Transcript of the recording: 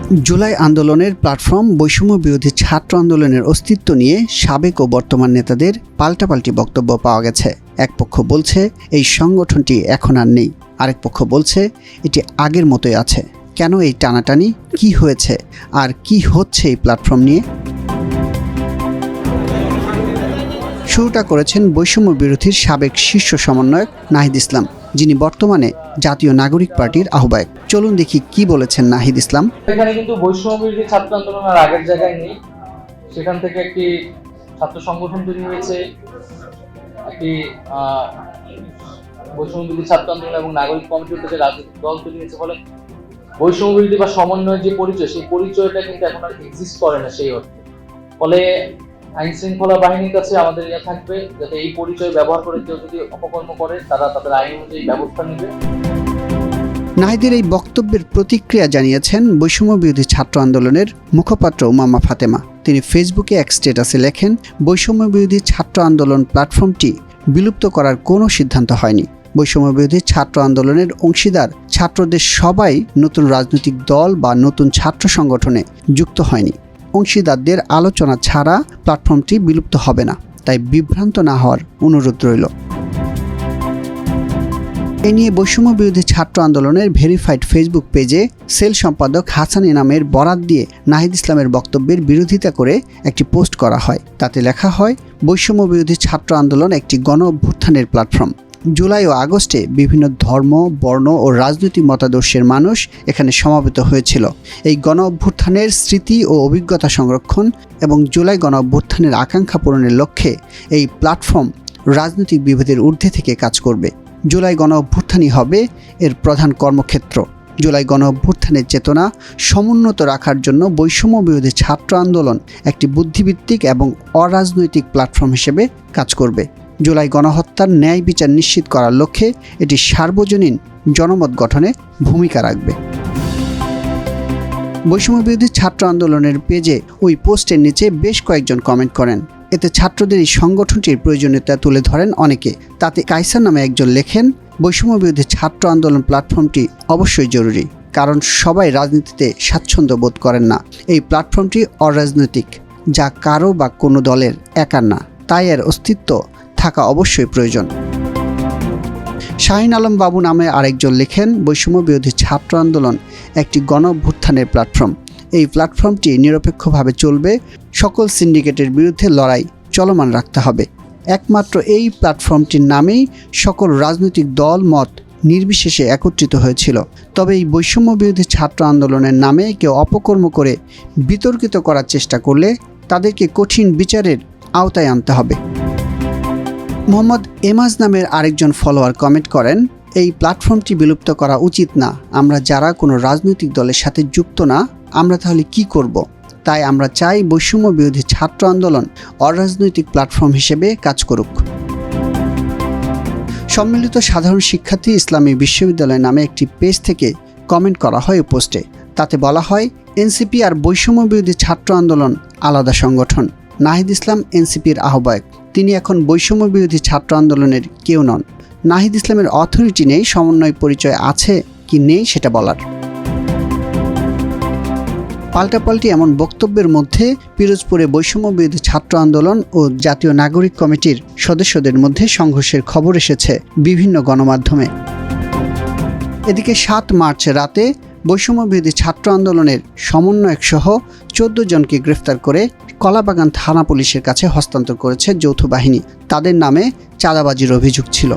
জুলাই আন্দোলনের প্ল্যাটফর্ম বৈষম্য বিরোধী ছাত্র আন্দোলনের অস্তিত্ব নিয়ে সাবেক ও বর্তমান নেতাদের পাল্টাপাল্টি বক্তব্য পাওয়া গেছে। এক পক্ষ বলছে এই সংগঠনটি এখন আর নেই, আরেক পক্ষ বলছে এটি আগের মতোই আছে। কেন এই টানাটানি, কি হয়েছে আর কি হচ্ছে এই প্ল্যাটফর্ম নিয়ে? শুরুটা করেছেন বৈষম্য বিরোধীর সাবেক শীর্ষ সমন্বয়ক নাহিদ ইসলাম, যিনি বর্তমানে জাতীয় নাগরিক পার্টির আহ্বায়ক। চলুন দেখি কি বলেছেন নাহিদ ইসলাম। এখানে কিন্তু বৈষম্য বিরোধী ছাত্র আন্দোলন আর আগের জায়গায় নেই। সেখান থেকে একটি ছাত্র সংগঠন তৈরি হয়েছে, একটি বৈষম্য বিরোধী ছাত্র আন্দোলন এবং নাগরিক কমিটির থেকে রাজনৈতিক দল তৈরি হয়েছে। ফলে বৈষম্য বিরোধী বা সমন্বয়ের যে পরিচয়, সেই পরিচয়টা কিন্তু এখন আর এক্সিস্ট করে না সেই অর্থে। ফলে আইন শৃঙ্খলা বাহিনীর কাছে আমাদের ইয়ে থাকবে যাতে এই পরিচয় ব্যবহার করে কেউ যদি অপকর্ম করে তারা তাদের আইন অনুযায়ী ব্যবস্থা নেবে। নাহিদের এই বক্তব্যের প্রতিক্রিয়া জানিয়েছেন বৈষম্য বিরোধী ছাত্র আন্দোলনের মুখপাত্র উমামা ফাতেমা। তিনি ফেসবুকে এক স্ট্যাটাসে লেখেন, বৈষম্য বিরোধী ছাত্র আন্দোলন প্ল্যাটফর্মটি বিলুপ্ত করার কোনো সিদ্ধান্ত হয়নি। বৈষম্য বিরোধী ছাত্র আন্দোলনের অংশীদার ছাত্রদের সবাই নতুন রাজনৈতিক দল বা নতুন ছাত্র সংগঠনে যুক্ত হয়নি। অংশীদারদের আলোচনা ছাড়া প্ল্যাটফর্মটি বিলুপ্ত হবে না, তাই বিভ্রান্ত না হওয়ার অনুরোধ রইল। এ নিয়ে বৈষম্য বিরোধী ছাত্র আন্দোলনের ভেরিফাইড ফেসবুক পেজে সেল সম্পাদক হাসান ইনামের বরাত দিয়ে নাহিদ ইসলামের বক্তব্যের বিরোধিতা করে একটি পোস্ট করা হয়। তাতে লেখা হয়, বৈষম্য বিরোধী ছাত্র আন্দোলন একটি গণ অভ্যুত্থানের প্ল্যাটফর্ম। জুলাই ও আগস্টে বিভিন্ন ধর্ম, বর্ণ ও রাজনৈতিক মতাদর্শের মানুষ এখানে সমবেত হয়েছিল। এই গণ অভ্যুত্থানের স্মৃতি ও অভিজ্ঞতা সংরক্ষণ এবং জুলাই গণ অভ্যুত্থানের আকাঙ্ক্ষা পূরণের লক্ষ্যে এই প্ল্যাটফর্ম রাজনৈতিক বিভেদের ঊর্ধ্বে থেকে কাজ করবে। জুলাই গণ অভ্যুত্থানই হবে এর প্রধান কর্মক্ষেত্র। জুলাই গণ অভ্যুত্থানের চেতনা সমুন্নত রাখার জন্য বৈষম্য বিরোধী ছাত্র আন্দোলন একটি বুদ্ধিভিত্তিক এবং অরাজনৈতিক প্ল্যাটফর্ম হিসেবে কাজ করবে। জুলাই গণহত্যার ন্যায় বিচার নিশ্চিত করার লক্ষ্যে এটি সার্বজনীন জনমত গঠনে ভূমিকা রাখবে। বৈষম্য বিরোধী ছাত্র আন্দোলনের পেজে ওই পোস্টের নিচে বেশ কয়েকজন কমেন্ট করেন। এতে ছাত্রদের এই সংগঠনটির প্রয়োজনীয়তা তুলে ধরেন অনেকে। তাতে কাইসার নামে একজন লেখেন, বৈষম্য বিরোধী ছাত্র আন্দোলন প্ল্যাটফর্মটি অবশ্যই জরুরি, কারণ সবাই রাজনীতিতে স্বাচ্ছন্দ্য বোধ করেন না। এই প্ল্যাটফর্মটি অরাজনৈতিক, যা কারো বা কোনো দলের একার না, তাই এর অস্তিত্ব থাকা অবশ্যই প্রয়োজন। শাহিন আলম বাবু নামে আরেকজন লেখেন, বৈষম্য বিরোধী ছাত্র আন্দোলন একটি গণ অভ্যুত্থানের প্ল্যাটফর্ম। এই প্ল্যাটফর্মটি নিরপেক্ষভাবে চলবে, সকল সিন্ডিকেটের বিরুদ্ধে লড়াই চলমান রাখতে হবে। একমাত্র এই প্ল্যাটফর্মটির নামেই সকল রাজনৈতিক দল মত নির্বিশেষে একত্রিত হয়েছিল। তবে এই বৈষম্য বিরোধী ছাত্র আন্দোলনের নামে কেউ অপকর্ম করে বিতর্কিত করার চেষ্টা করলে তাদেরকে কঠিন বিচারের আওতায় আনতে হবে। মোহাম্মদ এমাজ নামের আরেকজন ফলোয়ার কমেন্ট করেন, এই প্ল্যাটফর্মটি বিলুপ্ত করা উচিত না। আমরা যারা কোনো রাজনৈতিক দলের সাথে যুক্ত না, আমরা তাহলে কি করব? তাই আমরা চাই বৈষম্য বিরোধী ছাত্র আন্দোলন অরাজনৈতিক প্ল্যাটফর্ম হিসেবে কাজ করুক। সম্মিলিত সাধারণ শিক্ষার্থী ইসলামী বিশ্ববিদ্যালয় নামে একটি পেজ থেকে কমেন্ট করা হয় পোস্টে। তাতে বলা হয়, এনসিপি আর বৈষম্য বিরোধী ছাত্র আন্দোলন আলাদা সংগঠন। নাহিদ ইসলাম এনসিপির আহ্বায়ক, তিনি এখন বৈষম্য বিরোধী ছাত্র আন্দোলনের কেউ নন। নাহিদ ইসলামের অথরিটি নেই সমন্বয় পরিচয় আছে কি নেই সেটা বলার। পাল্টাপাল্টি এমন বক্তব্যের মধ্যে পিরোজপুরে বৈষম্য বিরোধী ছাত্র আন্দোলন ও জাতীয় নাগরিক কমিটির সদস্যদের মধ্যে সংঘর্ষের খবর এসেছে বিভিন্ন গণমাধ্যমে। এদিকে 7 মার্চ রাতে বৈষম্য বিরোধী ছাত্র আন্দোলনের সমন্বয়ক সহ 14 জনকে গ্রেফতার করে কলাবাগান থানা পুলিশের কাছে হস্তান্তর করেছে যৌথ বাহিনী। তাদের নামে চাঁদাবাজির অভিযোগ ছিল।